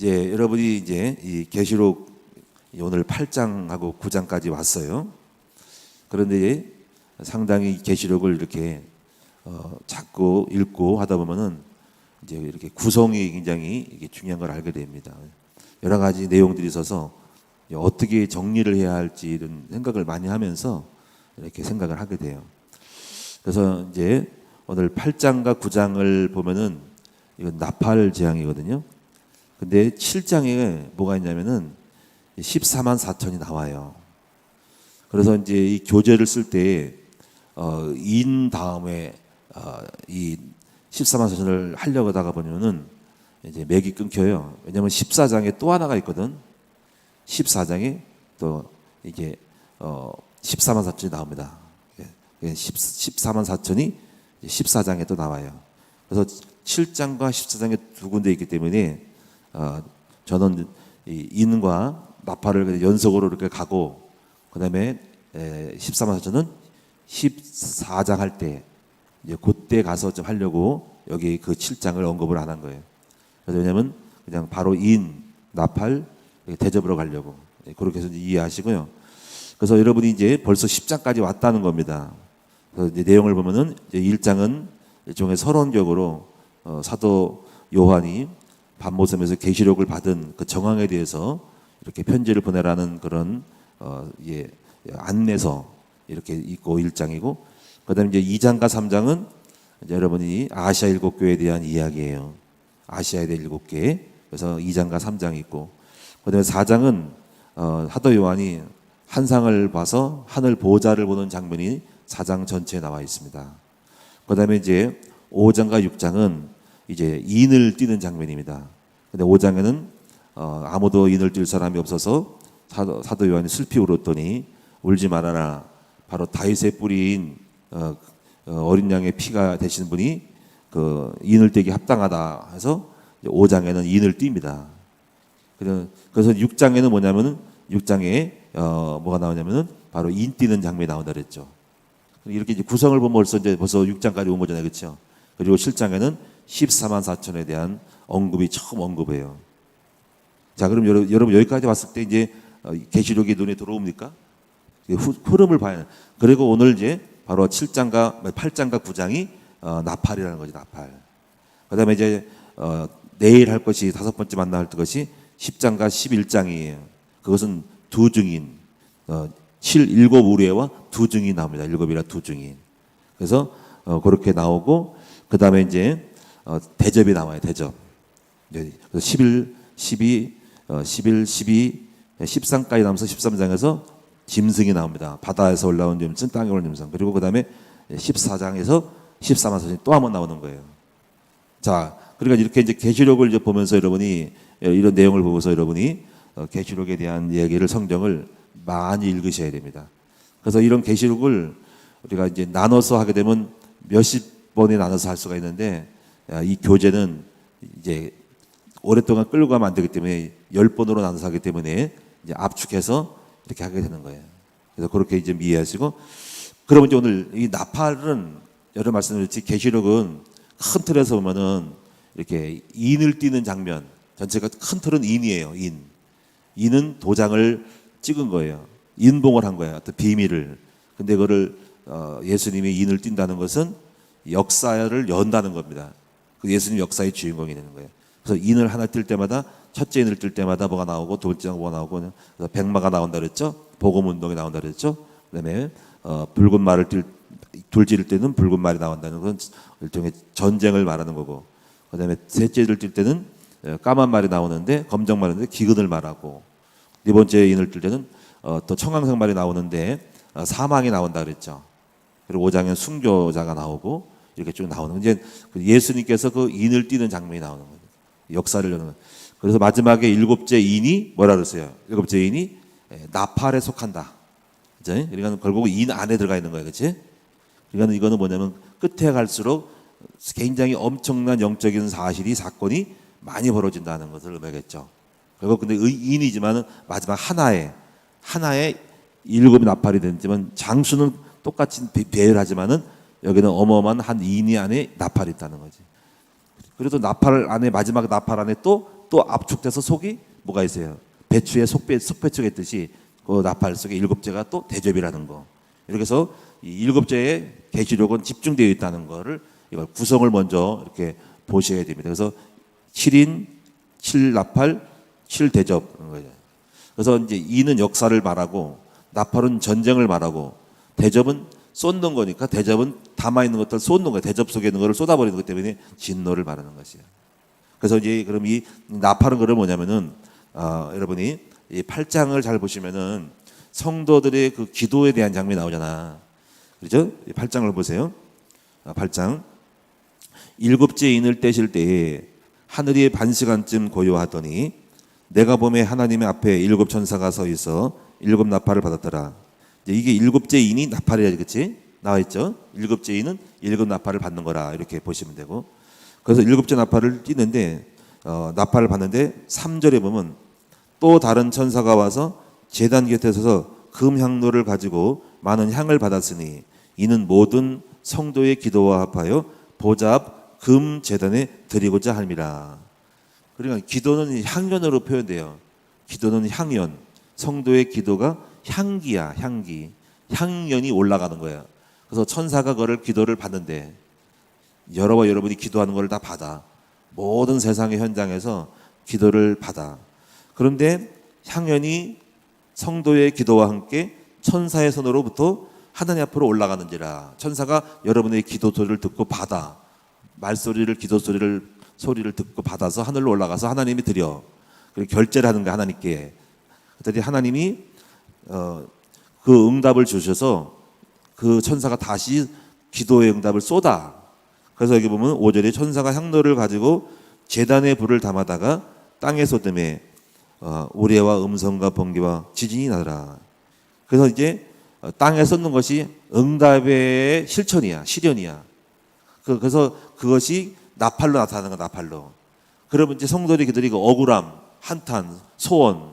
이제 여러분이 이제 이 계시록 오늘 8장하고 9장까지 왔어요. 그런데 상당히 계시록을 이렇게 자꾸 읽고 하다 보면은 이제 이렇게 구성이 굉장히 이게 중요한 걸 알게 됩니다. 여러 가지 내용들이 있어서 어떻게 정리를 해야 할지 이런 생각을 많이 하면서 이렇게 생각을 하게 돼요. 그래서 이제 오늘 8장과 9장을 보면은 이건 나팔 재앙이거든요. 근데 7장에 뭐가 있냐면은 14만 4천이 나와요. 그래서 이제 이 교재를 쓸 때 인 다음에 이 14만 4천을 하려고 하다가 보면은 이제 맥이 끊겨요. 왜냐면 14장에 또 하나가 있거든. 14장에 또 이게 14만 4천이 나옵니다. 14만 4천이 14장에 또 나와요. 그래서 7장과 14장에 두 군데 있기 때문에 저는 이 인과 나팔을 연속으로 이렇게 가고 그다음에 14만 4천은 14장 할 때 이제 그때 가서 좀 하려고 여기 그 7장을 언급을 안 한 거예요. 그래서 왜냐면 그냥 바로 인, 나팔 대접으로 가려고 그렇게 해서 이해하시고요. 그래서 여러분이 이제 벌써 10장까지 왔다는 겁니다. 그래서 이제 내용을 보면은 이제 1장은 일종의 서론적으로 사도 요한이 반모섬에서 계시록을 받은 그 정황에 대해서 이렇게 편지를 보내라는 그런 안내서 이렇게 있고 1장이고, 그다음에 이제 2장과 3장은 이제 여러분이 아시아 7교회에 대한 이야기예요. 아시아에 대한 7개. 그래서 2장과 3장이 있고, 그다음에 4장은 사도 요한이 환상을 봐서 하늘 보좌를 보는 장면이 4장 전체에 나와 있습니다. 그다음에 이제 5장과 6장은 이제 인을 띄는 장면입니다. 근데 5장에는 아무도 인을 띨 사람이 없어서 사도 요한이 슬피 울었더니 울지 말아라. 바로 다윗의 뿌리인 어린 양의 피가 되신 분이 그 인을 떼기 합당하다 해서 5장에는 인을 띨니다. 그래서 6장에는 뭐냐면은 6장에 뭐가 나오냐면은 바로 인 띄는 장면이 나온다 그랬죠. 이렇게 이제 구성을 보면 벌써 6장까지 온 거잖아요, 그렇죠? 그리고 7장에는 14만 4천에 대한 언급이 처음 언급해요. 자, 그럼 여러분 여기까지 왔을 때 이제 계시록이 눈에 들어옵니까? 흐름을 봐야 해요. 그리고 오늘 이제 바로 8장과 9장이 나팔이라는 거죠, 나팔. 그다음에 이제 내일 할 것이 5번째 만날 것이 10장과 11장이에요. 그것은 두 증인, 7 우레와 두 증인 나옵니다. 7이라 두 증인. 그래서 그렇게 나오고, 그 다음에 이제 대접이 나와요. 대접. 그래서 11, 12, 13까지 나오면서 13장에서 짐승이 나옵니다. 바다에서 올라온 짐승, 땅에 올라온 짐승. 그리고 그 다음에 14장에서 14만 사천이 또 한 번 나오는 거예요. 자, 그러니까 이렇게 이제 계시록을 이제 보면서 여러분이 이런 내용을 보고서 여러분이 계시록에 대한 이야기를, 성경을 많이 읽으셔야 됩니다. 그래서 이런 계시록을 우리가 이제 나눠서 하게 되면 몇십 번에 나눠서 할 수가 있는데, 이 교재는 이제 오랫동안 끌고 가면 안 되기 때문에 10번으로 나눠서 하기 때문에 이제 압축해서 이렇게 하게 되는 거예요. 그래서 그렇게 이제 이해하시고, 그러면 이제 오늘 이 나팔은 여러 말씀드렸지, 계시록은 큰 틀에서 보면은 이렇게 인을 띄는 장면, 전체가 큰 틀은 인이에요. 인은 도장을 찍은 거예요. 인봉을 한 거예요. 어떤 비밀을. 근데 그거를 예수님이 인을 띈다는 것은 역사를 연다는 겁니다. 그 예수님 역사의 주인공이 되는 거예요. 그래서 인을 하나 뜰 때마다, 첫째 인을 뜰 때마다 뭐가 나오고, 둘째 뭐가 나오고, 그래서 백마가 나온다 그랬죠. 복음 운동이 나온다 그랬죠. 그다음에 붉은 말을 둘째를 때는 붉은 말이 나온다는 건 일종의 전쟁을 말하는 거고, 그다음에 셋째를 뜰 때는 까만 말이 나오는데, 검정 말인데 기근을 말하고, 네 번째 인을 뜰 때는 또 청황색 말이 나오는데 사망이 나온다 그랬죠. 그리고 5장에는 순교자가 나오고, 이렇게 쭉 나오는, 이제 예수님께서 그 인을 띄는 장면이 나오는 거예요. 역사를 여는 거예요. 그래서 마지막에 7째 인이 뭐라 그랬어요? 7째 인이 나팔에 속한다. 그죠? 그러니까 결국 인 안에 들어가 있는 거예요. 그렇지? 그러니까 이거는 뭐냐면 끝에 갈수록 굉장히 엄청난 영적인 사건이 많이 벌어진다는 것을 의미하겠죠. 결국 근데 인이지만은 마지막 하나의 7 나팔이 되지만 장수는 똑같이 배열하지만은 여기는 어마어마한 한 인이 안에 나팔이 있다는 거지. 그래도 나팔 안에, 마지막 나팔 안에 또 또 압축돼서 속이 뭐가 있어요? 배추에 속배추가 있듯이 그 나팔 속에 일곱째가 또 대접이라는 거. 이렇게 해서 이 일곱째의 계시록은 집중되어 있다는 거를 이걸 구성을 먼저 이렇게 보셔야 됩니다. 그래서 7인, 7나팔, 7대접 그런 거예요. 그래서 이제 이는 역사를 말하고 나팔은 전쟁을 말하고 대접은 쏟는 거니까 대접은 담아 있는 것들 쏟는 거예요. 대접 속에 있는 것을 쏟아버리는 것 때문에 진노를 말하는 것이에요. 그래서 이제 그럼 이 나팔은 그럼 뭐냐면은 여러분이 이 8장을 잘 보시면은 성도들의 그 기도에 대한 장면이 나오잖아. 그렇죠? 8장을 보세요. 8장. 일곱째 인을 떼실 때에 하늘이 반시간쯤 고요하더니 내가 봄에 하나님의 앞에 일곱 천사가 서 있어 일곱 나팔을 받았더라. 이게 일곱째 인이 나팔이야, 그렇지? 나와 있죠. 일곱째 인은 일곱 나팔을 받는 거라 이렇게 보시면 되고. 그래서 일곱째 나팔을 띄는데 나팔을 받는데 3절에 보면 또 다른 천사가 와서 제단 곁에 서서 금 향로를 가지고 많은 향을 받았으니 이는 모든 성도의 기도와 합하여 보좌 앞 금 제단에 드리고자 함이라. 그러니까 기도는 향연으로 표현돼요. 기도는 향연. 성도의 기도가 향기야, 향기. 향연이 올라가는 거예요. 그래서 천사가 그걸 기도를 받는데 여러와 여러분이 기도하는 걸 다 받아. 모든 세상의 현장에서 기도를 받아. 그런데 향연이 성도의 기도와 함께 천사의 손으로부터 하나님 앞으로 올라가는지라. 천사가 여러분의 기도 소리를 듣고 받아. 말소리를 기도 소리를 듣고 받아서 하늘로 올라가서 하나님이 드려. 그리고 결제를 하는 거야, 하나님께. 그랬더니 하나님이 그 응답을 주셔서 그 천사가 다시 기도의 응답을 쏟아. 그래서 여기 보면 5절에 천사가 향로를 가지고 제단에 불을 담아다가 땅에 쏟음에 우레와 음성과 번개와 지진이 나더라. 그래서 이제 땅에 쏟는 것이 응답의 실천이야, 실현이야. 그래서 그것이 나팔로 나타나는 거야, 나팔로. 그러면 이제 성도들이 그들이 그 억울함, 한탄, 소원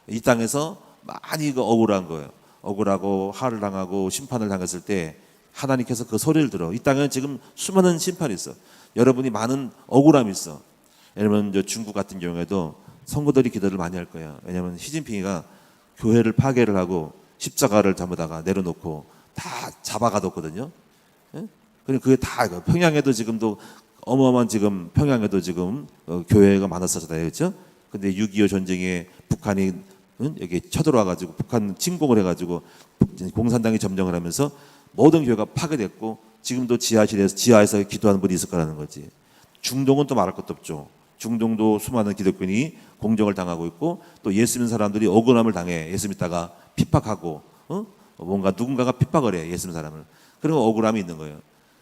이 땅에서 많이 그 억울한 거예요. 억울하고 화를 당하고 심판을 당했을 때 하나님께서 그 소리를 들어. 이 땅에는 지금 수많은 심판이 있어. 여러분이 많은 억울함이 있어. 왜냐면 저 중국 같은 경우에도 성도들이 기도를 많이 할 거예요. 왜냐면 시진핑이가 교회를 파괴를 하고 십자가를 전부다가 내려놓고 다 잡아가뒀거든요. 예? 그리고 그게 다 평양에도 지금도 어마어마한 지금 평양에도 지금 교회가 많았었잖아요, 그렇죠? 근데 6.25 전쟁에 북한이 여기 쳐들어와가지고 북한 침공을 해가지고 공산당이 점령을 하면서 모든 교회가 파괴됐고 지금도 지하에서 기도하는 분이 있을 거라는 거지. 중동은 또 말할 것도 없죠. 중동도 수많은 기독교인이 공격을 당하고 있고 또 예수 믿는 사람들이 억울함을 당해. 예수 믿다가 핍박하고 뭔가 누군가가 핍박을 해, 예수 믿는 사람을. 그런 억울함이 있는 거예요.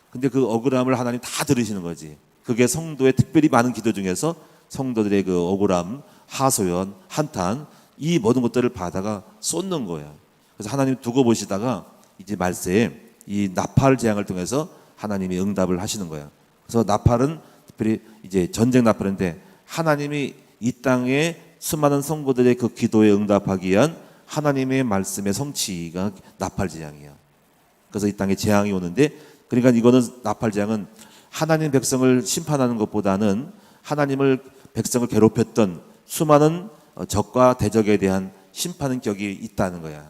근데 그 억울함을 하나님 다 들으시는 거지. 그게 성도의 특별히 많은 기도 중에서 성도들의 그 억울함, 하소연, 한탄 이 모든 것들을 받아가 쏟는 거예요. 그래서 하나님 두고 보시다가 이제 말세에 이 나팔 재앙을 통해서 하나님이 응답을 하시는 거예요. 그래서 나팔은 특별히 이제 전쟁 나팔인데 하나님이 이 땅에 수많은 성도들의 그 기도에 응답하기 위한 하나님의 말씀의 성취가 나팔 재앙이에요. 그래서 이 땅에 재앙이 오는데 그러니까 이거는 나팔 재앙은 하나님 백성을 심판하는 것보다는 하나님을 백성을 괴롭혔던 수많은 적과 대적에 대한 심판의 격이 있다는 거야.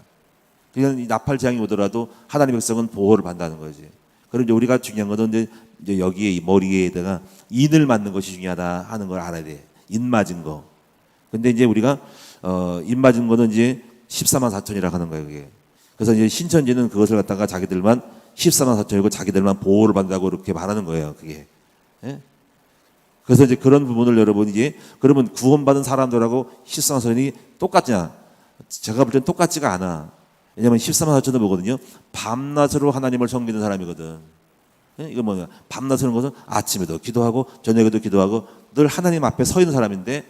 그러니까 이 나팔 재앙이 오더라도 하나님 백성은 보호를 받는다는 거지. 그럼 이제 우리가 중요한 것은 이제 여기에 이 머리에다가 인을 맞는 것이 중요하다 하는 걸 알아야 돼. 인 맞은 거. 근데 이제 우리가 인 맞은 거는 이제 14만 4천이라고 하는 거예요, 그게. 그래서 이제 신천지는 그것을 갖다가 자기들만 14만 4천이고 자기들만 보호를 받는다고 이렇게 말하는 거예요, 그게. 예? 그래서 이제 그런 부분을 여러분 이제 그러면 구원받은 사람들하고 14만 4천이 똑같냐? 제가 볼 때는 똑같지가 않아. 왜냐하면 14만 4천은 뭐거든요? 밤낮으로 하나님을 섬기는 사람이거든. 예? 이거 뭐냐? 밤낮으로 것은 아침에도 기도하고 저녁에도 기도하고 늘 하나님 앞에 서 있는 사람인데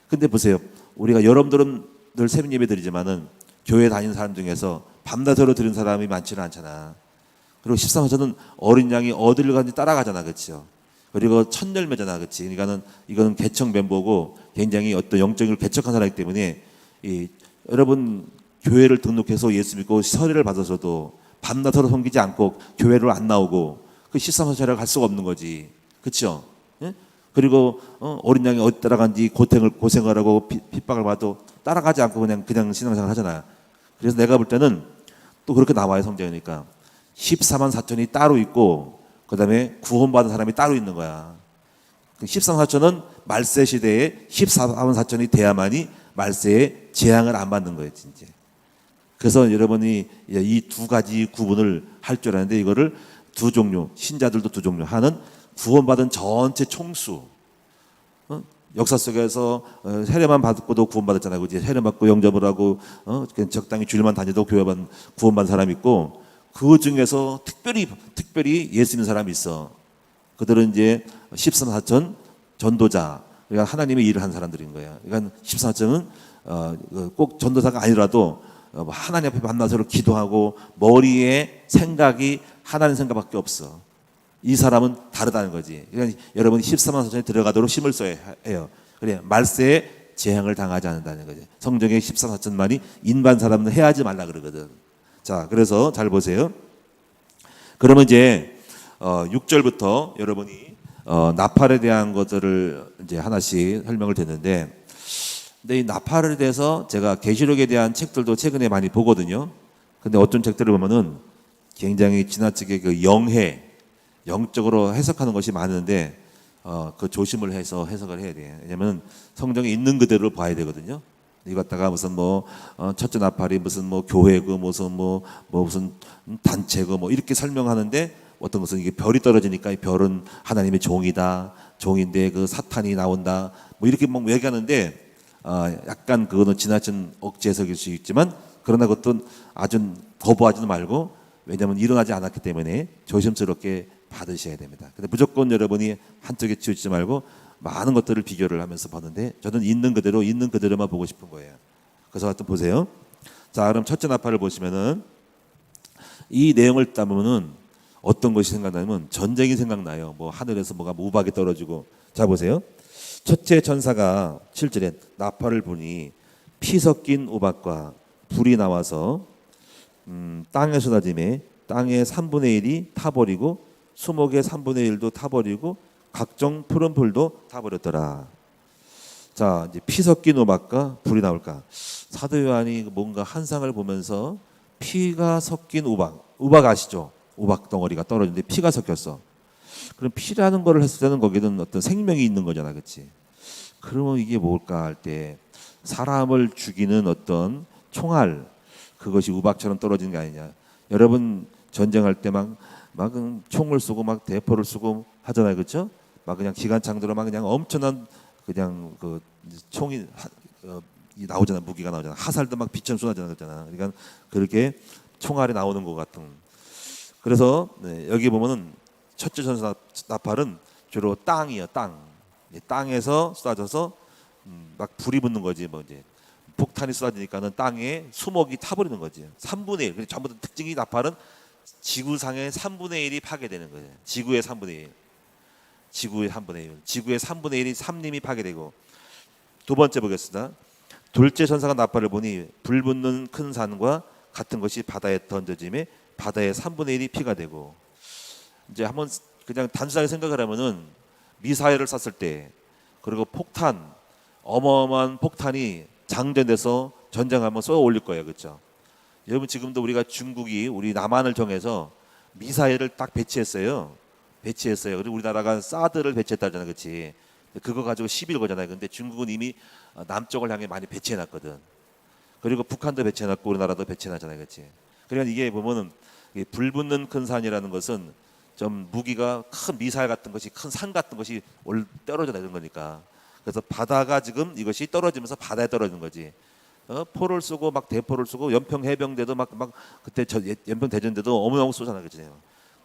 근데 보세요. 우리가 여러분들은 늘 새벽 예배 드리지만은 교회 다니는 사람 중에서 밤낮으로 드리는 사람이 많지는 않잖아. 그리고 14만 4천은 어린 양이 어디를 가는지 따라가잖아, 그렇죠? 그리고 첫 열매잖아, 그렇지? 그러니까는 이거는 개척 멤버고 굉장히 어떤 영적을 개척한 사람이기 때문에 여러분 교회를 등록해서 예수 믿고 세례를 받아서도 밤낮으로 섬기지 않고 교회를 안 나오고 그 14만 4천이라고 할 수가 없는 거지, 그렇죠? 예? 그리고 어린 양이 어디 따라간지 고생을 하고 핍박을 받아도 따라가지 않고 그냥 신앙생활 하잖아요. 그래서 내가 볼 때는 또 그렇게 나와요, 성경이니까. 14만 4천이 따로 있고 그다음에 구원받은 사람이 따로 있는 거야. 14만 4천은 말세 시대에 14만 4천이 돼야만이 말세에 재앙을 안 받는 거예요, 진짜. 그래서 여러분이 이 두 가지 구분을 할 줄 아는데 이거를 두 종류, 신자들도 두 종류. 하나는 구원받은 전체 총수. 역사 속에서 세례만 받고도 구원받았잖아요. 그지? 세례 받고 영접을 하고 적당히 주일만 다녀도 구원받은 사람이 있고, 그 중에서 특별히 예수 믿는 사람이 있어. 그들은 이제 14만 4천 전도자, 그러니까 하나님의 일을 한 사람들인 거예요. 그러니까 14만 4천은 꼭 전도사가 아니라도 하나님 앞에 만나서 기도하고 머리에 생각이 하나님 생각밖에 없어. 이 사람은 다르다는 거지. 그러니까 여러분이 14만 4천에 들어가도록 힘을 써야 해요. 그래, 말세에 재앙을 당하지 않는다는 거지. 성경에 14만 4천만이 인반 사람은 해하지 말라 그러거든. 자, 그래서 잘 보세요. 그러면 이제 6절부터 여러분이 나팔에 대한 것들을 이제 하나씩 설명을 듣는데, 근데 이 나팔에 대해서 제가 계시록에 대한 책들도 최근에 많이 보거든요. 근데 어떤 책들을 보면은 굉장히 지나치게 그 영적으로 해석하는 것이 많은데 그 조심을 해서 해석을 해야 돼요. 왜냐하면 성경에 있는 그대로 봐야 되거든요. 이것다가 무슨 첫째 나팔이 무슨 교회고 무슨 단체고 이렇게 설명하는데, 어떤 것은 이게 별이 떨어지니까 이 별은 하나님의 종인데 그 사탄이 나온다 이렇게 얘기하는데, 약간 그거는 지나친 억지 해석일 수 있지만, 그러나 그것도 아주 거부하지는 말고, 왜냐하면 일어나지 않았기 때문에 조심스럽게 받으셔야 됩니다. 근데 무조건 여러분이 한쪽에 치우치지 말고 많은 것들을 비교를 하면서 보는데, 저는 있는 그대로만 보고 싶은 거예요. 그래서 하여튼 보세요. 자, 그럼 첫째 나팔을 보시면은 이 내용을 따보면은 어떤 것이 생각나면 전쟁이 생각나요. 하늘에서 뭐가 우박이 떨어지고. 자, 보세요. 첫째 천사가 7절에 나팔을 부니 피 섞인 우박과 불이 나와서 땅에 쏟아짐에 땅의 3분의 1이 타버리고 수목의 3분의 1도 타버리고 각종 푸른 풀도 타버렸더라. 자, 이제 피 섞인 우박과 불이 나올까? 사도 요한이 뭔가 환상을 보면서 피가 섞인 우박 아시죠? 우박 덩어리가 떨어지는데 피가 섞였어. 그럼 피라는 거를 했을 때는 거기는 어떤 생명이 있는 거잖아, 그렇지? 그러면 이게 뭘까 할 때, 사람을 죽이는 어떤 총알, 그것이 우박처럼 떨어지는 게 아니냐. 여러분 전쟁할 때 막 총을 쏘고 막 대포를 쏘고 하잖아요, 그렇죠? 막 그냥 기관창으로 막 그냥 엄청난 그냥 그 총이 나오잖아, 무기가 나오잖아. 화살도 막 빛처럼 쏟아지는 거잖아. 그러니까 그렇게 총알이 나오는 것 같은. 그래서 여기 보면은 첫째 천사 나팔은 주로 땅이에요, 땅. 땅에서 쏟아져서 막 불이 붙는 거지. 이제 폭탄이 쏟아지니까는 땅에 수목이 타버리는 거지. 3분의 1. 전부 다 특징이 나팔은 지구상의 3분의 1이 파괴되는 거예요. 지구의 3분의 1. 지구의 3분의 1이 삼림이 파괴되고. 두 번째 보겠습니다. 둘째 천사가 나팔을 보니 불 붙는 큰 산과 같은 것이 바다에 던져짐에 바다의 3분의 1이 피가 되고. 이제 한번 그냥 단순하게 생각을 하면은 미사일을 쐈을 때, 그리고 폭탄, 어마어마한 폭탄이 장전돼서 전쟁하면 쏘아 올릴 거예요, 그렇죠? 여러분 지금도 우리가 중국이 우리 남한을 정해서 미사일을 딱 배치했어요. 그리고 우리나라가 사드를 배치했다잖아요, 그렇지? 그거 가지고 시비를 거잖아요. 근데 중국은 이미 남쪽을 향해 많이 배치해놨거든. 그리고 북한도 배치해놨고 우리나라도 배치해놨잖아요, 그렇지? 그러니까 이게 보면은 불 붙는 큰 산이라는 것은 좀 무기가 큰 미사일 같은 것이, 큰 산 같은 것이 떨어져 내는 거니까. 그래서 바다가 지금 이것이 떨어지면서 바다에 떨어지는 거지. 포를 쏘고 막 대포를 쏘고 연평 해병대도 막 그때 연평 대전대도 어마어마하게 쏘잖아요, 그렇지?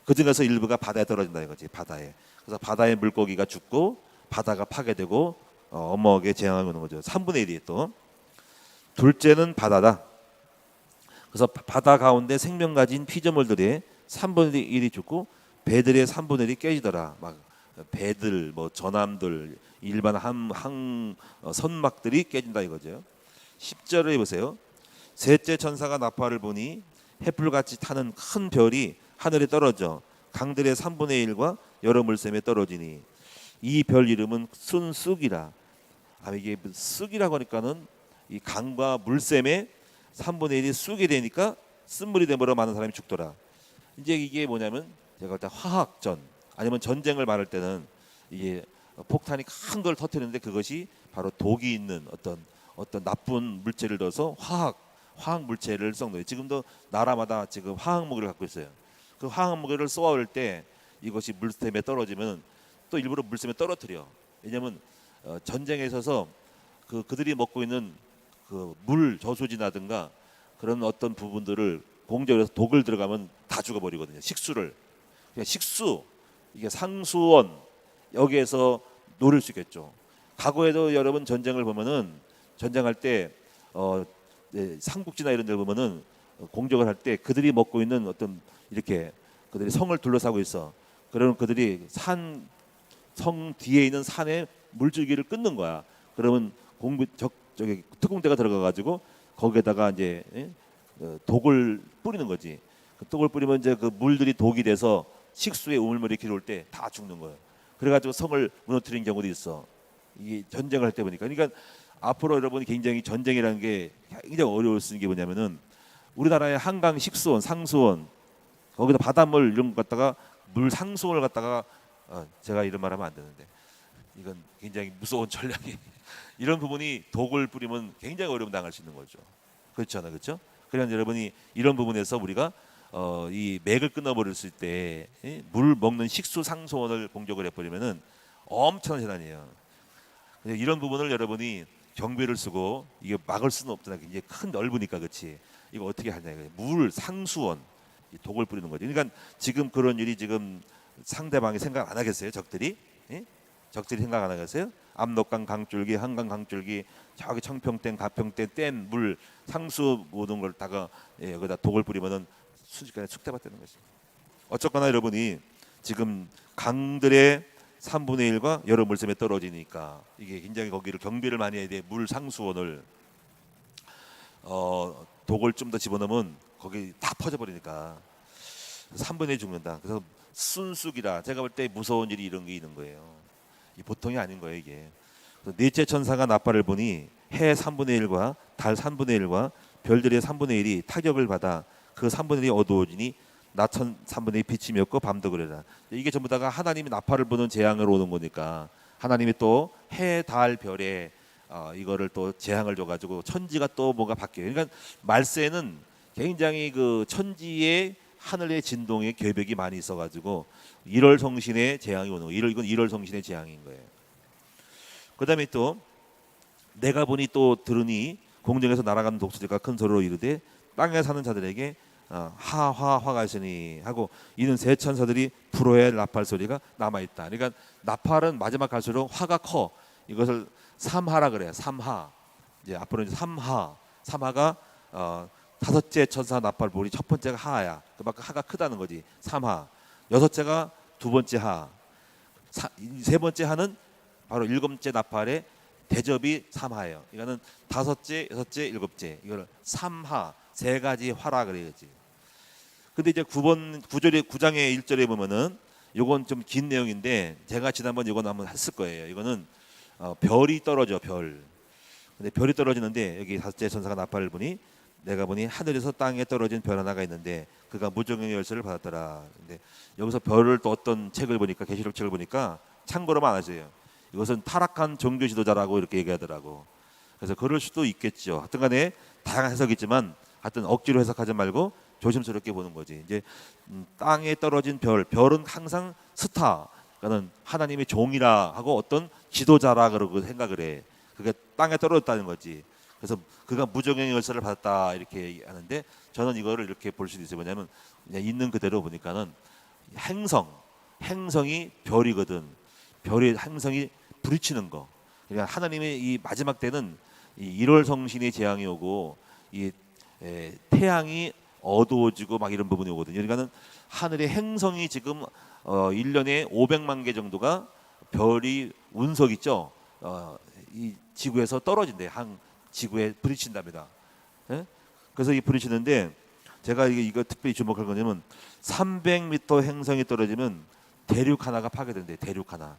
그 중에서 일부가 바다에 떨어진다 이거지, 바다에. 그래서 바다의 물고기가 죽고 바다가 파괴되고 어마어마하게 재앙을 오는 거죠. 3분의 1이 또. 둘째는 바다다. 그래서 바다 가운데 생명 가진 피조물들의 3분의 1이 죽고 배들의 3분의 1이 깨지더라. 막 배들, 전함들, 일반 선막들이 깨진다 이거죠. 10절을 보세요. 셋째 천사가 나팔을 보니 횃불같이 타는 큰 별이 하늘에 떨어져 강들의 3분의 1과 여러 물샘에 떨어지니. 이 별 이름은 순쑥이라. 이게 쑥이라고 하니까는 이 강과 물샘에 3분의 1이 쑥이 되니까 쓴물이 되므로 많은 사람이 죽더라. 이제 이게 뭐냐면 제가 볼 때 화학전 아니면 전쟁을 말할 때는 이게 폭탄이 큰 걸 터뜨리는데 그것이 바로 독이 있는 어떤 나쁜 물질을 넣어서 화학 물질을 썩는. 지금도 나라마다 지금 화학 무기를 갖고 있어요. 그 화학 무기를 쏘아올 때 이것이 물샘에 떨어지면 또 일부러 물샘에 떨어뜨려. 왜냐하면 전쟁에 있어서 그들이 먹고 있는 그 물 저수지라든가 그런 어떤 부분들을 공격해서 독을 들어가면 다 죽어버리거든요. 식수를. 그러니까 식수 이게 상수원 여기에서 노릴 수 있겠죠. 과거에도 여러분 전쟁을 보면은 전쟁할 때 삼국지나 이런 데 보면은 공격을 할 때 그들이 먹고 있는 어떤 이렇게 그들이 성을 둘러싸고 있어. 그러면 그들이 성 뒤에 있는 산에 물줄기를 끊는 거야. 그러면 저기 특공대가 들어가 가지고 거기에다가 이제 독을 뿌리는 거지. 그 독을 뿌리면 이제 그 물들이 독이 돼서 식수에 우물물이 길어올 때 다 죽는 거예요. 그래가지고 성을 무너뜨린 경우도 있어. 이게 전쟁을 할 때 보니까. 그러니까 앞으로 여러분이 굉장히 전쟁이라는 게 굉장히 어려울 수 있는 게 뭐냐면은 우리나라의 한강 식수원, 상수원 거기다 바닷물 이런 것 갖다가 물 상수원을 갖다가 제가 이런 말하면 안 되는데 이건 굉장히 무서운 전략이 이런 부분이 독을 뿌리면 굉장히 어려움 당할 수 있는 거죠. 그렇잖아요, 그렇죠? 그러니까 여러분이 이런 부분에서 우리가 이 맥을 끊어버릴 수 있을 때 물 먹는 식수 상수원을 공격을 해버리면은 엄청난 재난이에요. 이런 부분을 여러분이 경비를 쓰고 이게 막을 수는 없잖아요. 이게 큰 넓으니까 그렇지. 이거 어떻게 하냐 이거예요. 물 상수원 독을 뿌리는 거죠. 그러니까 지금 그런 일이 지금 상대방이 생각 안 하겠어요, 적들이? 예? 적들이 생각 안 하겠어요? 압록강 강줄기, 한강 강줄기, 저기 청평댐, 가평댐, 댐, 물, 상수 모든 걸 다가 여기다 독을 뿌리면은 순식간에 축대밭되는 거죠. 어쨌거나 여러분이 지금 강들의 3분의 1과 여러 물샘에 떨어지니까 이게 굉장히 거기를 경비를 많이 해야 돼. 물 상수원을 독을 좀 더 집어넣으면 거기 다 퍼져버리니까 3분의 1 죽는다. 그래서 순쑥이라 제가 볼 때 무서운 일이 이런 게 있는 거예요. 이 보통이 아닌 거예요 이게. 넷째 천사가 나팔을 보니 해 3분의 1과 달 3분의 1과 별들의 3분의 1이 타격을 받아 그 3분의 1이 어두워지니 낮천 3분의 1 빛이 맺고 밤도 그래라. 이게 전부 다가 하나님이 나팔을 보는 재앙으로 오는 거니까 하나님이 또 해, 달, 별에 이거를 또 재앙을 줘가지고 천지가 또 뭔가 바뀌어요. 그러니까 말세는 굉장히 그 천지의 하늘의 진동의 계벽이 많이 있어가지고 1월 성신의 재앙이 오는 거예요. 이건 1월 성신의 재앙인 거예요. 그다음에 또 내가 보니 또 들으니 공중에서 날아가는 독수리가 큰 소리로 이르되 땅에 사는 자들에게 화가 있으니 하고 이는 새 천사들이 불어의 나팔 소리가 남아 있다. 그러니까 나팔은 마지막 갈수록 화가 커. 이것을 삼하라 그래요. 삼하. 이제 앞으로 이제 삼하가 다섯째 천사 나팔 불이 첫 번째가 하야. 그만큼 하가 크다는 거지. 삼하. 여섯째가 두 번째 하. 세 번째 하는 바로 일곱째 나팔의 대접이 삼하예요. 이거는 다섯째, 여섯째, 일곱째. 이거를 삼하. 세 가지 화라 그래야지. 근데 이제 9장의 1절에 보면은 요건 좀 긴 내용인데 제가 지난번 이건 한번 했을 거예요. 이거는 별이 떨어져 별. 근데 별이 떨어지는데 여기 다섯째 천사가 나팔을 보니 내가 보니 하늘에서 땅에 떨어진 별 하나가 있는데 그가 무정의 열쇠를 받았더라. 근데 여기서 별을 또 어떤 책을 보니까 계시록 책을 보니까 참고로만 아세요. 이것은 타락한 종교 지도자라고 이렇게 얘기하더라고. 그래서 그럴 수도 있겠죠. 하여튼간에 다양한 해석이 있지만 하여튼 억지로 해석하지 말고 조심스럽게 보는 거지. 이제 땅에 떨어진 별은 항상 스타, 그러니까는 하나님의 종이라 하고 어떤 지도자라 그러고 생각을 해. 그게 땅에 떨어졌다는 거지. 그래서 그가 무정의 열쇠를 받았다 이렇게 하는데 저는 이거를 이렇게 볼 수도 있어요. 뭐냐면 그냥 있는 그대로 보니까는 행성이 별이거든. 별이 행성이 부딪히는 거. 그러니까 하나님의 이 마지막 때는 이 1월 성신의 재앙이 오고 이 태양이 어두워지고 막 이런 부분이 오거든요. 그러니까는 하늘의 행성이 지금 1년에 500만 개 정도가 별이 운석 있죠. 이 지구에서 떨어진대. 지구에 부딪힌답니다. 예? 그래서 이 부딪히는데 제가 이거 특별히 주목할 거냐면 300m 행성이 떨어지면 대륙 하나가 파괴된대. 대륙 하나.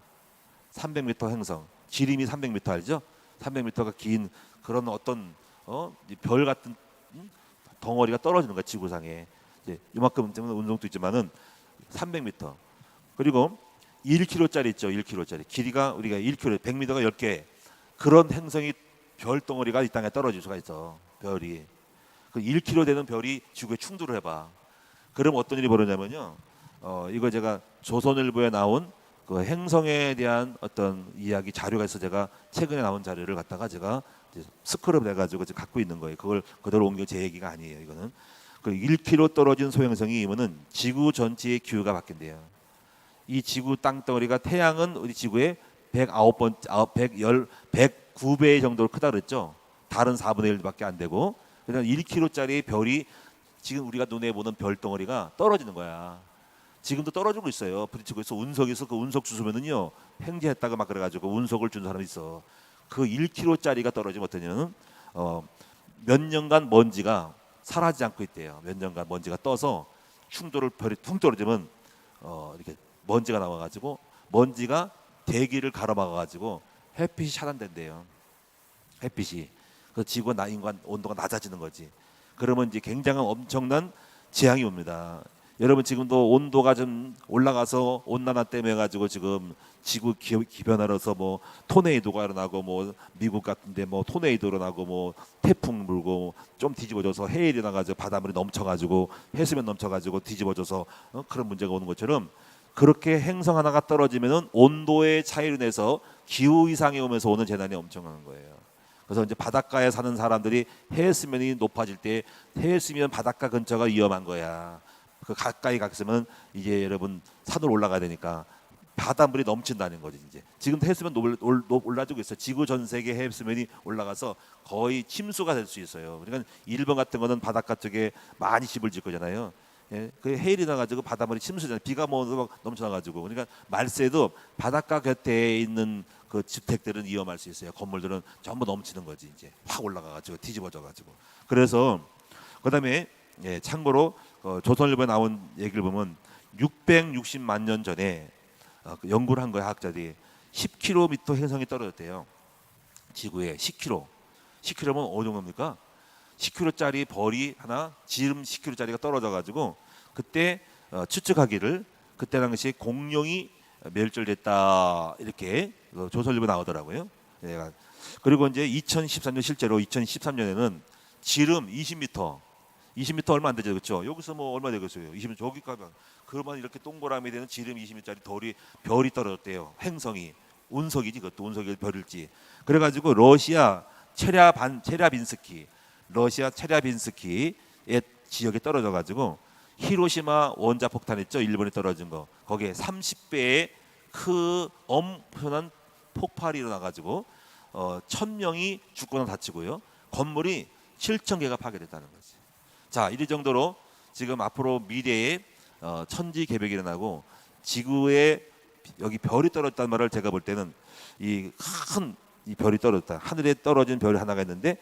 300m 행성, 지름이 300m 알죠? 300m가 긴 그런 어떤 이별 같은 덩어리가 떨어지는 거야 지구상에. 이제 이만큼 되면 운송도 있지만은 300m. 그리고 1km짜리 있죠. 1km짜리 길이가 우리가 1km, 100m가 10개. 그런 행성이 별 덩어리가 이 땅에 떨어질 수가 있어. 별이. 그 1km 되는 별이 지구에 충돌을 해봐. 그럼 어떤 일이 벌어지냐면요. 이거 제가 조선일보에 나온 그 행성에 대한 어떤 이야기 자료가 있어. 제가 최근에 나온 자료를 갖다가 제가 스크럽 해가지고 지금 갖고 있는 거예요. 그걸 그대로 옮겨 제 얘기가 아니에요. 이거는 그 1km 떨어진 소행성이면은 지구 전체의 기후가 바뀐대요. 이 지구 땅덩어리가 태양은 우리 지구의 109배 정도로 크다 그랬죠. 달은 4분의 1밖에 안 되고. 그러니까 1km짜리 별이 지금 우리가 눈에 보는 별 덩어리가 떨어지는 거야. 지금도 떨어지고 있어요. 부딪히고 있어. 운석에서 그 운석 주소면은요 횡재했다가 막 그래가지고 운석을 준 사람이 있어. 그 1km짜리가 떨어지면 어떠냐면 몇 년간 먼지가 사라지지 않고 있대요. 몇 년간 먼지가 떠서 충돌을 별이 퉁 떨어지면 이렇게 먼지가 나와가지고 먼지가 대기를 가로막아가지고 햇빛이 차단된대요. 햇빛이 그 지구와 인간 온도가 낮아지는 거지. 그러면 이제 굉장한 엄청난 재앙이 옵니다. 여러분 지금도 온도가 좀 올라가서 온난화 때문에 가지고 지금 지구 기변하러서 뭐 토네이도가 일어나고 뭐 미국 같은데 뭐 토네이도 일어나고 뭐 태풍 불고 좀 뒤집어져서 해일이 나가지고 바닷물이 넘쳐가지고 해수면 넘쳐가지고 뒤집어져서 그런 문제가 오는 것처럼 그렇게 행성 하나가 떨어지면은 온도의 차이로 인해서 기후 이상이 오면서 오는 재난이 엄청난 거예요. 그래서 이제 바닷가에 사는 사람들이 해수면이 높아질 때 해수면 바닷가 근처가 위험한 거야. 그 가까이 갔으면 이제 여러분 산으로 올라가야 되니까 바닷물이 넘친다는 거지. 이제 지금도 해수면 올라지고 있어요. 지구 전 세계 해수면이 올라가서 거의 침수가 될 수 있어요. 그러니까 일본 같은 거는 바닷가 쪽에 많이 집을 짓 거잖아요. 예, 그 해일이 나가지고 바닷물이 침수잖아요. 비가 막 넘쳐나가지고. 그러니까 말세도 바닷가 곁에 있는 그 주택들은 위험할 수 있어요. 건물들은 전부 넘치는 거지. 이제 확 올라가가지고 뒤집어져가지고. 그래서 그다음에 예, 참고로 조선일보에 나온 얘기를 보면 660만 년 전에 연구를 한 거예요. 학자들이 10km 행성이 떨어졌대요. 지구에 10km. 10km면 어느 정도입니까? 10km짜리 벌이 하나 지름 10km짜리가 떨어져가지고 그때 추측하기를 그때 당시 공룡이 멸절됐다 이렇게 조선일보 나오더라고요. 그리고 이제 2013년 실제로 2013년에는 지름 20m 얼마 안 되죠, 그렇죠? 여기서 뭐 얼마 되겠어요? 20m 저기까지 그러면 이렇게 동그라미 되는 지름 20m짜리 별이 떨어졌대요. 행성이 운석이지 그것도 운석이 별일지. 그래가지고 러시아 체랴빈스키의 지역에 떨어져가지고 히로시마 원자 폭탄 있죠? 일본에 떨어진 거 거기에 30배의 그 엄청난 폭발이 일어나가지고 1,000명이 죽거나 다치고요. 건물이 7,000개가 파괴됐다는 거지. 자, 이 정도로 지금 앞으로 미래에 천지개벽이 일어나고 지구에 여기 별이 떨어졌다는 말을 제가 볼 때는 이 별이 떨어졌다. 하늘에 떨어진 별이 하나가 있는데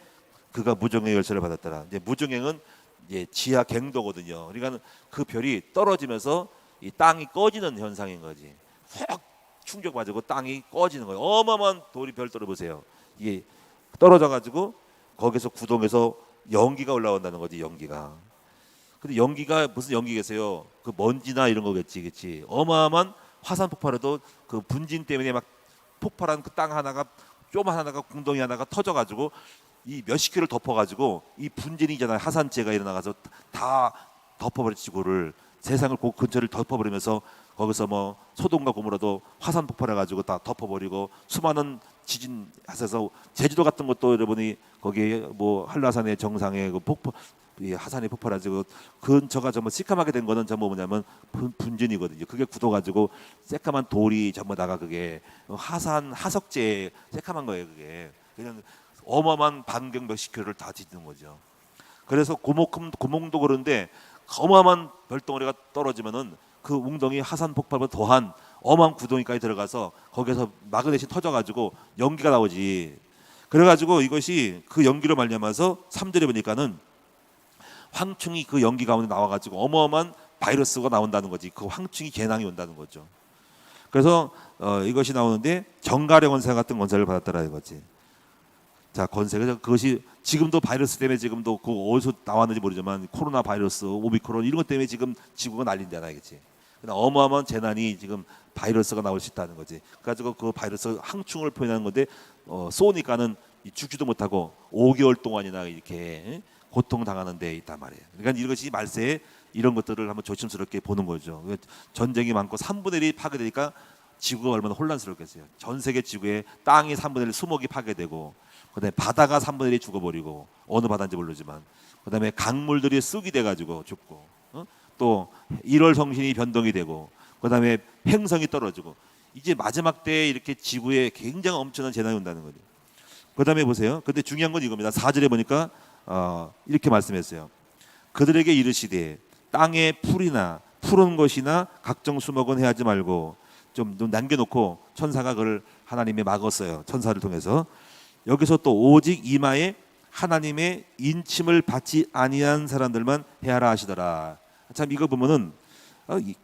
그가 무중행 열쇠를 받았더라. 이제 무중행은 이제 지하 갱도거든요. 그러니까 그 별이 떨어지면서 이 땅이 꺼지는 현상인 거지. 확 충격 맞고 땅이 꺼지는 거예요. 어마어마한 돌이 별 떨어보세요. 이게 떨어져가지고 거기서 구동해서 연기가 올라온다는 거지. 연기가. 근데 연기가 무슨 연기겠어요? 그 먼지나 이런 거겠지, 그렇지? 어마어마한 화산 폭발에도 그 분진 때문에 막 폭발한 그 땅 하나가 조그만 하나가 궁덩이 하나가 터져가지고 이 몇십 킬로를 덮어가지고 이 분진이 있잖아요. 하산재가 일어나가서 다 덮어버렸지 지구를. 세상을 그 근처를 덮어버리면서 거기서 뭐 소돔과 고모라도 화산 폭발해가지고 다 덮어버리고 수많은 지진 하셔서 제주도 같은 것도 여러분이 거기에 뭐 한라산의 정상에 그 이 하산이 폭발해가지고 근처가 전부 시커멓게 된 거는 전부 뭐냐면 분진이거든요. 그게 굳어가지고 새까만 돌이 전부 다가 그게 하석재 새까만 거예요. 그게 그냥 어마어마한 반경 몇십 킬로를 다 뒤지는 거죠. 그래서 구멍도 그런데 어마어마한 별덩어리가 떨어지면은 그 웅덩이 하산 폭발보다 더한 어마어마한 구덩이까지 들어가서 거기서 마그넷이 터져가지고 연기가 나오지. 그래가지고 이것이 그 연기로 말미암아서 3절에 보니까는 황충이 그 연기 가운데 나와가지고 어마어마한 바이러스가 나온다는 거지. 그 황충이 재난이 온다는 거죠. 그래서 이것이 나오는데 정갈의 권세 같은 권세를 받았더라 이거지. 자, 권세가 그것이 지금도 바이러스 때문에 지금도 그 어디서 나왔는지 모르지만 코로나 바이러스, 오미크론 이런 것 때문에 지금 지구가 난리인데 알겠지. 어마어마한 재난이 지금 바이러스가 나올 수 있다는 거지. 그래가지고 그 바이러스 항충을 표현하는 건데 쏘니까는 죽지도 못하고 5개월 동안이나 이렇게 고통 당하는 데 있단 말이에요. 그러니까 이것이 말세에 이런 것들을 한번 조심스럽게 보는 거죠. 전쟁이 많고 3분의 1이 파괴되니까 지구가 얼마나 혼란스럽겠어요. 전 세계 지구에 땅이 3분의 1 수목이 파괴되고, 그다음에 바다가 3분의 1이 죽어버리고, 어느 바다인지 모르지만, 그다음에 강물들이 쑥이 돼가지고 죽고, 또 1월 성신이 변동이 되고, 그다음에 행성이 떨어지고, 이제 마지막 때에 이렇게 지구에 굉장히 엄청난 재난이 온다는 거죠. 그다음에 보세요. 근데 중요한 건 이겁니다. 4절에 보니까 이렇게 말씀했어요. 그들에게 이르시되 땅에 풀이나 푸른 것이나 각종 수목은 해하지 말고, 좀 남겨놓고 천사가 그걸 하나님이 막았어요. 천사를 통해서. 여기서 또 오직 이마에 하나님의 인침을 받지 아니한 사람들만 해하라 하시더라. 참 이거 보면은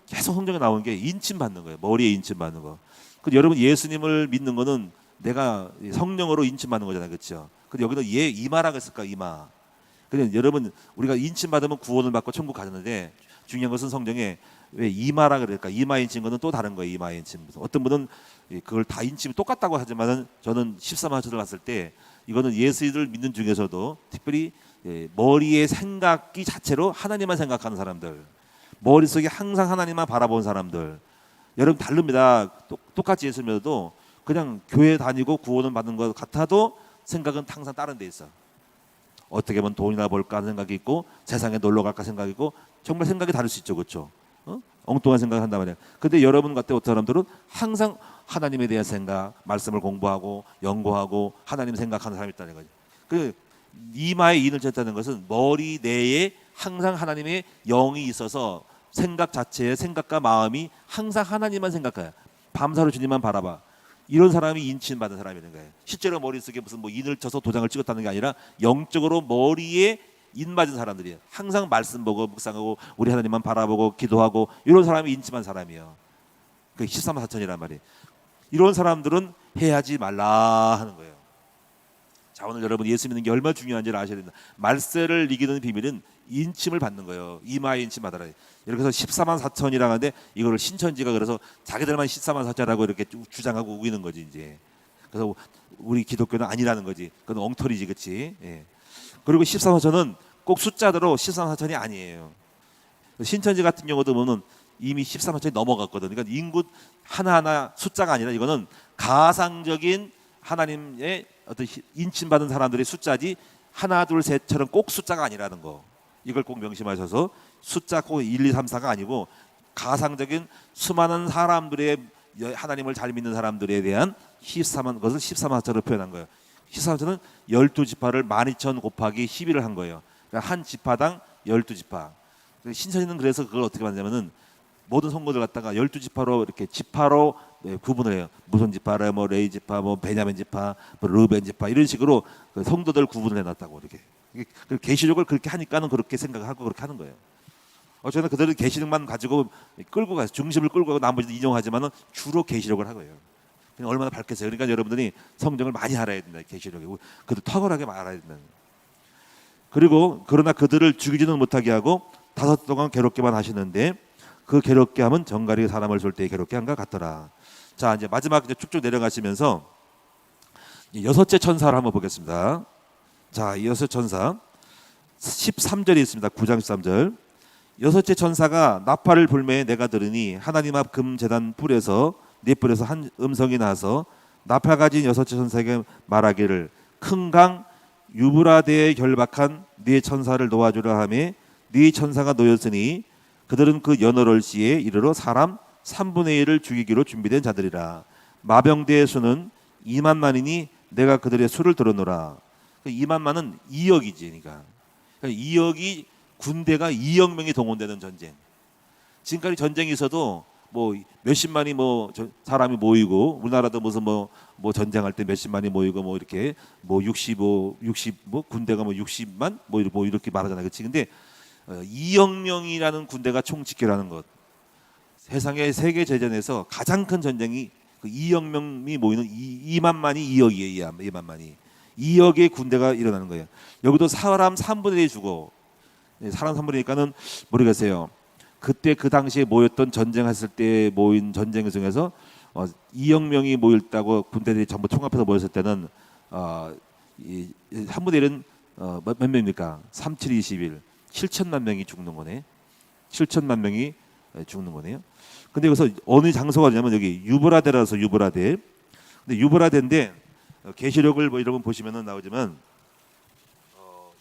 계속 성경에 나오는 게 인침 받는 거예요. 머리에 인침 받는 거. 근데 여러분 예수님을 믿는 거는 내가 성령으로 인침 받는 거잖아요, 그렇죠? 근데 여기도 이마라고 했을까, 이마. 근데 여러분 우리가 인침 받으면 구원을 받고 천국 가는데 중요한 것은 성경에 왜 이마라 그럴까? 이마 인친 거는 또 다른 거예요. 이마 인침. 어떤 분은 그걸 다 인침이 똑같다고 하지만은 저는 13화절을 갔을 때 이거는 예수를 믿는 중에서도 특별히 머리의 생각이 자체로 하나님만 생각하는 사람들, 머릿속에 항상 하나님만 바라본 사람들, 여러분 다릅니다. 똑같이 예수 믿어도 그냥 교회 다니고 구원을 받는 것 같아도 생각은 항상 다른 데 있어. 어떻게 하면 돈이나 벌까 하는 생각이 있고, 세상에 놀러 갈까 생각이 있고, 정말 생각이 다를 수 있죠, 그렇죠? 엉뚱한 생각을 한단 말이에요. 근데 여러분 같은 어떤 사람들은 항상 하나님에 대한 생각, 말씀을 공부하고 연구하고 하나님 생각하는 사람이 있다는 거죠. 그 이마에 인을 쳤다는 것은 머리 내에 항상 하나님의 영이 있어서 생각 자체의 생각과 마음이 항상 하나님만 생각해요. 밤사로 주님만 바라봐. 이런 사람이 인침 받은 사람이라는 거예요. 실제로 머릿속에 무슨 뭐 인을 쳐서 도장을 찍었다는 게 아니라 영적으로 머리에 인 맞은 사람들이에요. 항상 말씀 보고 묵상하고 우리 하나님만 바라보고 기도하고 이런 사람이 인침한 사람이에요. 그 13만 4천이란 말이에요. 이런 사람들은 해하지 말라 하는 거예요. 자, 오늘 여러분 예수 믿는 게 얼마나 중요한지를 아셔야 된다. 말세를 이기는 비밀은 인침을 받는 거예요. 이마에 인침 받아라. 이렇게 해서 14만 4천이라고 하는데 이거를 신천지가 그래서 자기들만 14만 4천이라고 이렇게 주장하고 우기는 거지 이제. 그래서 우리 기독교는 아니라는 거지. 그건 엉터리지, 그렇지? 예. 그리고 14만 4천은 꼭 숫자대로 14만 4천이 아니에요. 신천지 같은 경우도 보면 이미 14만 4천이 넘어갔거든. 그러니까 인구 하나하나 숫자가 아니라 이거는 가상적인 하나님의 어떤 인침받은 사람들의 숫자지 하나 둘 셋처럼 꼭 숫자가 아니라는 거. 이걸 꼭 명심하셔서 숫자 꼭 1, 2, 3, 4가 아니고 가상적인 수많은 사람들의 하나님을 잘 믿는 사람들에 대한 14만 것을 14만 4천으로 표현한 거예요. 14만 4천은 12지파를 12,000 곱하기 12를 한 거예요. 그러니까 한 지파당 12지파. 신천지는 그래서 그걸 어떻게 만드냐면은 모든 성도들 갖다가 12지파로 이렇게 지파로 구분을 해요. 무슨 지파라, 뭐 레이 지파, 뭐 베냐민 지파, 뭐 르벤 지파 이런 식으로 그 성도들 구분을 해놨다고 이렇게. 계시록을 그렇게 하니까는 그렇게 생각하고 그렇게 하는 거예요. 어쨌든 그들은 계시록만 가지고 끌고 가서 중심을 끌고 가고 나머지는 인용하지만은 주로 계시록을 하고요. 얼마나 밝겠어요. 그러니까 여러분들이 성경을 많이 알아야 된다. 계시록에 그들 탁월하게 알아야 된다. 그리고 그러나 그들을 죽이지는 못하게 하고 5 동안 괴롭게만 하시는데 그 괴롭게 함은 정갈이 사람을 쏠 때 괴롭게 한가 같더라. 자, 이제 마지막 이제 쭉쭉 내려가시면서 6째 천사를 한번 보겠습니다. 자, 이 6째 천사 13절이 있습니다. 9장 13절. 6째 천사가 나팔을 불매 내가 들으니 하나님 앞 금제단 뿔에서 네 뿔에서 한 음성이 나서 나팔 가진 6째 천사에게 말하기를 큰 강 유브라데에 결박한 네 천사를 놓아주라 하며 네 천사가 놓였으니 그들은 그 연월월 시에 이르러 사람 3분의 1을 죽이기로 준비된 자들이라. 마병대의 수는 2만만이니 내가 그들의 수를 들어노라. 2만만은 2억이지. 그러니까 2억이 군대가 2억 명이 동원되는 전쟁. 지금까지 전쟁이 있어도 뭐 몇십만이 뭐 사람이 모이고 우리나라도 무슨 뭐 전쟁할 때 몇십만이 모이고 뭐 이렇게 뭐 60 뭐 군대가 뭐 60만 뭐 이렇게 말하잖아요. 그렇지? 근데 2억 명이라는 군대가 총 집결하는 것. 세상의 세계 대전에서 가장 큰 전쟁이 그 2억 명이 모이는 2만만이 2억이에요. 2만만이 2억의 군대가 일어나는 거예요. 여기도 사람 3분의 1이 죽어. 사람 3분의 1이니까는 모르겠어요. 그때 그 당시에 모였던 전쟁했을 때 모인 전쟁 중에서 2억 명이 모였다고 군대들이 전부 총합해서 모였을 때는 이 3분의 1은 몇 명입니까? 3, 7, 21 7천만 명이 죽는 거네. 7천만 명이 죽는 거네요. 근데 여기서 어느 장소가 되냐면 여기 유브라데라서 유브라데. 근데 유브라데인데 계시록을 뭐 여러분 보시면은 나오지만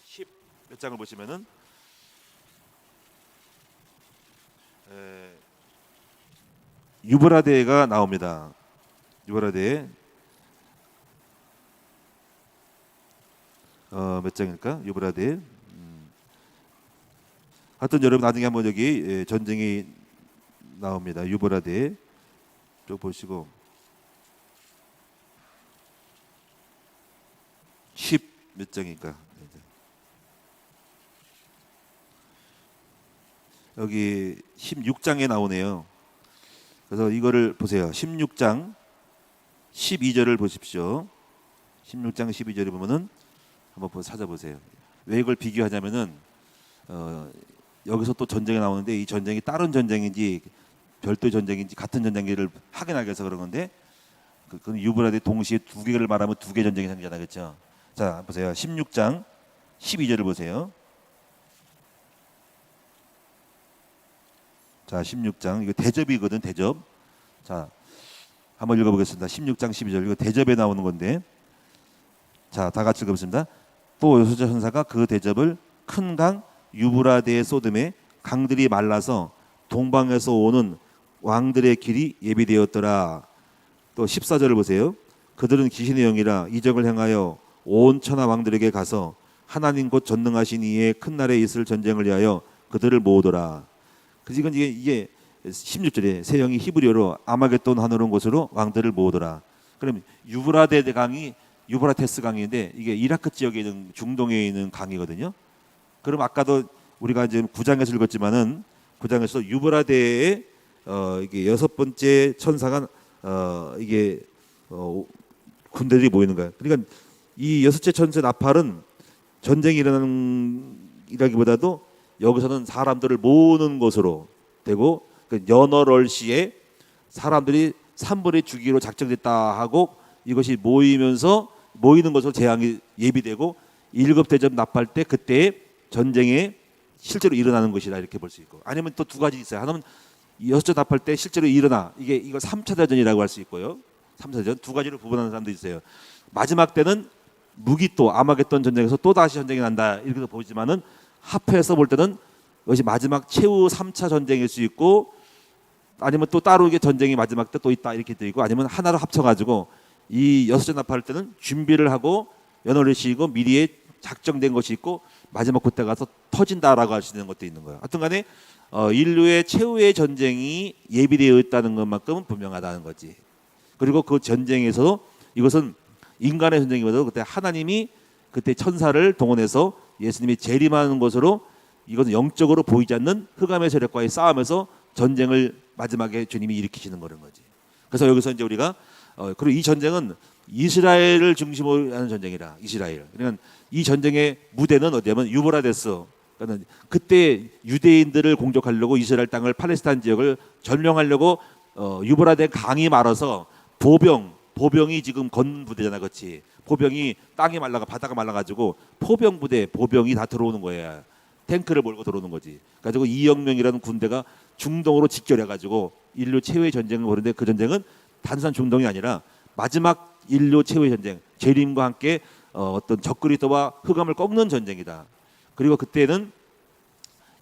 10 몇 장을 보시면은 유브라데가 나옵니다. 유브라데 몇 장일까? 유브라데. 하여튼 여러분 나중에 한번 여기 전쟁이 나옵니다. 유브라데 쭉 보시고 10 몇 장일까? 여기 16장에 나오네요. 그래서 이거를 보세요. 16장 12절을 보십시오. 16장 12절을 보면은 한번 찾아보세요. 왜 이걸 비교하냐면은 여기서 또 전쟁이 나오는데 이 전쟁이 다른 전쟁인지 별도의 전쟁인지 같은 전쟁인지를 확인하기 위해서 그런 건데 그 유브라데 동시에 두 개를 말하면 두 개 전쟁이 생기잖아요. 그렇죠? 자, 보세요. 16장 12절을 보세요. 자, 16장 이거 대접이거든. 대접. 자, 한번 읽어보겠습니다. 16장 12절 이거 대접에 나오는 건데, 자, 다 같이 읽어보겠습니다. 또 여호수아 천사가 그 대접을 큰 강 유브라데에 쏟음에 강들이 말라서 동방에서 오는 왕들의 길이 예비되었더라. 또 14절을 보세요. 그들은 귀신의 영이라 이적을 행하여 온 천하 왕들에게 가서 하나님 곧 전능하신 이의 큰 날에 있을 전쟁을 위하여 그들을 모으더라. 그러니까 이게 16절에 새 영이 히브리어로 아마겟돈 하늘온 곳으로 왕들을 모으더라. 그럼 유브라데 강이 유브라테스 강인데 이게 이라크 지역에 있는 중동에 있는 강이거든요. 그럼 아까도 우리가 지금 9장에서 읽었지만은 9장에서 유브라데에 이게 여섯 번째 천사가 이게 군대들이 모이는 거야. 그러니까 이 여섯째 천사 나팔은 전쟁이 일어나는 이라기보다도 여기서는 사람들을 모으는 것으로 되고 그 연월월시에 사람들이 산불에 주기로 작정됐다 하고 이것이 모이는 것으로 재앙이 예비되고 일곱 대접 나팔 때 그때 전쟁에 실제로 일어나는 것이다 이렇게 볼 수 있고 아니면 또 두 가지 있어요. 하나는 여섯째 나팔 때 실제로 일어나 이걸 3차 대전이라고 할 수 있고요. 3차 대전 두 가지로 구분하는 사람도 있어요. 마지막 때는 무기또 아마겟돈 전쟁에서 또 다시 전쟁이 난다 이렇게 보지만은 합해서 볼 때는 이것이 마지막 최후 3차 전쟁일 수 있고 아니면 또 따로 이게 전쟁이 마지막 때 또 있다 이렇게 돼 있고 아니면 하나로 합쳐가지고 이 여섯째 나팔 때는 준비를 하고 연월을 쉬고 미리에 작정된 것이 있고 마지막 그때 가서 터진다라고 할 수 있는 것도 있는 거예요. 하여튼간에 인류의 최후의 전쟁이 예비되어 있다는 것만큼은 분명하다는 거지. 그리고 그 전쟁에서 이것은 인간의 전쟁이보다도 그때 하나님이 그때 천사를 동원해서 예수님이 재림하는 것으로 이것은 영적으로 보이지 않는 흑암의 세력과의 싸움에서 전쟁을 마지막에 주님이 일으키시는 거는 거지. 그래서 여기서 이제 우리가 그리고 이 전쟁은 이스라엘을 중심으로 하는 전쟁이라 이스라엘. 그러니까 이 전쟁의 무대는 어디냐면 유브라데스. 그러니까 그때 유대인들을 공격하려고 이스라엘 땅을 팔레스타인 지역을 점령하려고 유브라데 강이 말아서 보병이 지금 건 부대잖아, 그렇지? 보병이 땅이 말라가 바다가 말라가지고 보병이 다 들어오는 거야. 탱크를 몰고 들어오는 거지. 가지고 2억 명이라는 군대가 중동으로 직결해가지고 인류 최후의 전쟁을 벌이는데 그 전쟁은 단순한 중동이 아니라 마지막 인류 최후의 전쟁, 재림과 함께 어떤 적그리스도와 흑암을 꺾는 전쟁이다. 그리고 그때는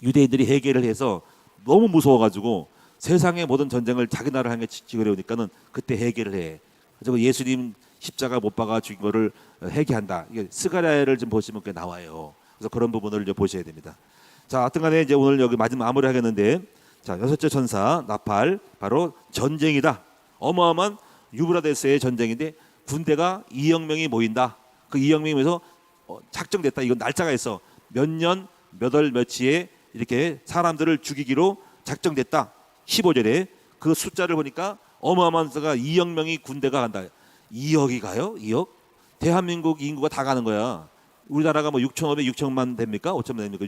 유대인들이 해결을 해서 너무 무서워가지고 세상의 모든 전쟁을 자기 나라를 향해 지으려니까는 그때 해결을 해. 그래서 예수님 십자가 못 박아 죽인 거를 해결한다. 이게 스가랴를 좀 보시면 꽤 나와요. 그래서 그런 부분을 이제 보셔야 됩니다. 자, 하여튼간에 이제 오늘 여기 마지막 마무리 하겠는데, 자, 여섯째 천사 나팔 바로 전쟁이다. 어마어마한 유브라데스의 전쟁인데 군대가 2억 명이 모인다. 그 2억 명이 모여서 작정됐다. 이건 날짜가 있어. 몇 년, 몇 월, 며칠에 이렇게 사람들을 죽이기로 작정됐다. 15절에 그 숫자를 보니까 어마어마한 숫자가 2억 명이 군대가 간다. 2억이 가요? 2억? 대한민국 인구가 다 가는 거야. 우리나라가 뭐 6,500, 6천만 됩니까? 5천만 됩니까?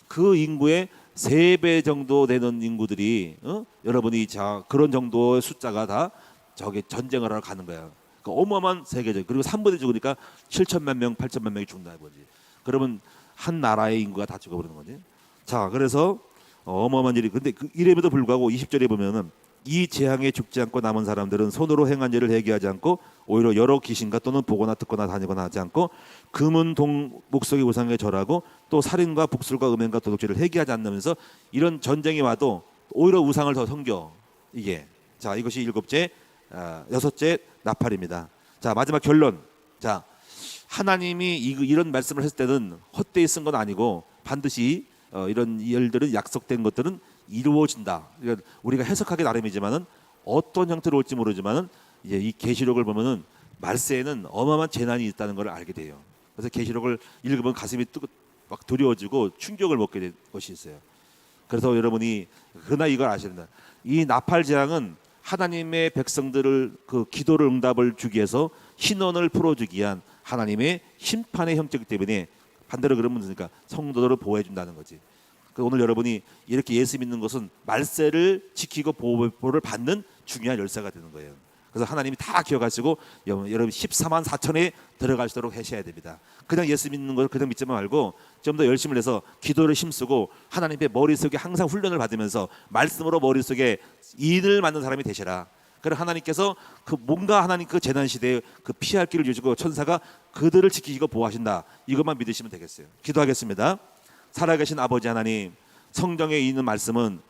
그 인구의 3배 정도 되는 인구들이 여러분이 자 그런 정도의 숫자가 다 저기 전쟁을 하러 가는 거야. 그러니까 어마어마한 세계적. 그리고 3분의 죽으니까 7천만 명, 8천만 명이 죽는다 이거지. 그러면 한 나라의 인구가 다 죽어버리는 거지. 자, 그래서 어마어마한 일이. 근데 그 이름에도 불구하고 20절에 보면은 이 재앙에 죽지 않고 남은 사람들은 손으로 행한 일을 회개하지 않고 오히려 여러 귀신과 또는 보거나 듣거나 다니거나 하지 않고 금은 동 목석의 우상에 절하고 또 살인과 북술과 음행과 도둑질을 회개하지 않으면서 이런 전쟁이 와도 오히려 우상을 더 섬겨. 이게 자 이것이 7째, 6째 나팔입니다. 자 마지막 결론. 자 하나님이 이런 말씀을 했을 때는 헛되이 쓴 건 아니고 반드시 이런 일들은 약속된 것들은 이루어진다. 그러니까 우리가 해석하기 나름이지만은 어떤 형태로 올지 모르지만은 이제 이 계시록을 보면은 말세에는 어마어마한 재난이 있다는 걸 알게 돼요. 그래서 계시록을 읽으면 가슴이 막 두려워지고 충격을 먹게 될 것이 있어요. 그래서 여러분이 그러나 이걸 아셔야 된다. 이 나팔 재앙은 하나님의 백성들을 그 기도를 응답을 주기 위해서 신원을 풀어주기 위한 하나님의 심판의 형태이기 때문에 반대로 그러면 되니까 성도들을 보호해 준다는 거지. 오늘 여러분이 이렇게 예수 믿는 것은 말세를 지키고 보호를 받는 중요한 열쇠가 되는 거예요. 그래서 하나님이 다 기억하시고 여러분 14만 4천에 들어가시도록 하셔야 됩니다. 그냥 예수 믿는 걸 그냥 믿지 말고 좀 더 열심을 내서 기도를 힘쓰고 하나님의 머릿속에 항상 훈련을 받으면서 말씀으로 머릿속에 인을 맞는 사람이 되시라. 그래서 하나님께서 그 뭔가 하나님 그 재난 시대에 그 피할 길을 주시고 천사가 그들을 지키시고 보호하신다. 이것만 믿으시면 되겠어요. 기도하겠습니다. 살아계신 아버지 하나님, 성경에 있는 말씀은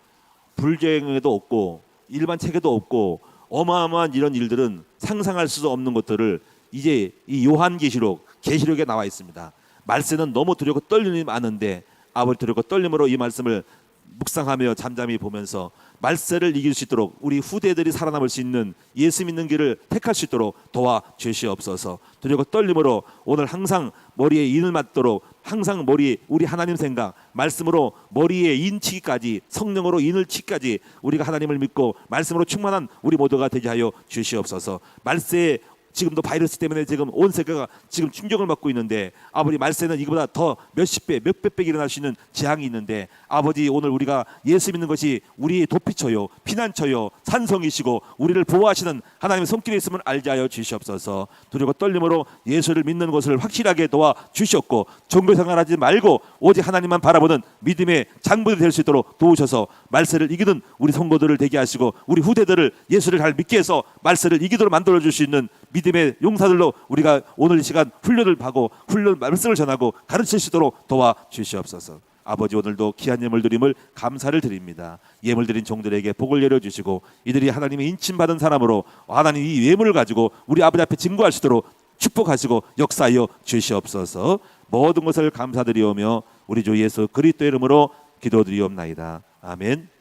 불경에도 없고 일반 책에도 없고 어마어마한 이런 일들은 상상할 수 없는 것들을 이제 이 요한계시록, 계시록에 나와 있습니다. 말세는 너무 두렵고 떨림이 많은데 아버지 두렵고 떨림으로 이 말씀을 묵상하며 잠잠히 보면서 말세를 이길 수 있도록 우리 후대들이 살아남을 수 있는 예수 믿는 길을 택할 수 있도록 도와 주시옵소서. 두렵고 떨림으로 오늘 항상 머리에 인을 맞도록 항상 머리에 우리 하나님 생각 말씀으로 머리에 인치기까지 성령으로 인을 치기까지 우리가 하나님을 믿고 말씀으로 충만한 우리 모두가 되게 하여 주시옵소서. 말세에 지금도 바이러스 때문에 지금 온 세계가 지금 충격을 받고 있는데 아버지 말세는 이거보다 더 몇십 배, 몇백 배 일어날 수 있는 재앙이 있는데 아버지 오늘 우리가 예수 믿는 것이 우리의 도피처요 피난처요 산성이시고 우리를 보호하시는 하나님의 손길이 있음을 알게 하여 주시옵소서. 두려워 떨림으로 예수를 믿는 것을 확실하게 도와 주셨고 종교생활하지 말고 오직 하나님만 바라보는 믿음의 장부들이 될 수 있도록 도우셔서 말세를 이기는 우리 성도들을 되게 하시고 우리 후대들을 예수를 잘 믿게 해서 말세를 이기도록 만들어 줄 수 있는 믿음의 용사들로 우리가 오늘 이 시간 훈련을 받고 훈련 말씀을 전하고 가르칠 수 있도록 도와 주시옵소서. 아버지 오늘도 귀한 예물 드림을 감사를 드립니다. 예물 드린 종들에게 복을 내려주시고 이들이 하나님의 인침받은 사람으로 하나님 이 예물을 가지고 우리 아버지 앞에 증거할 수 있도록 축복하시고 역사하여 주시옵소서. 모든 것을 감사드리오며 우리 주 예수 그리스도의 이름으로 기도드리옵나이다. 아멘.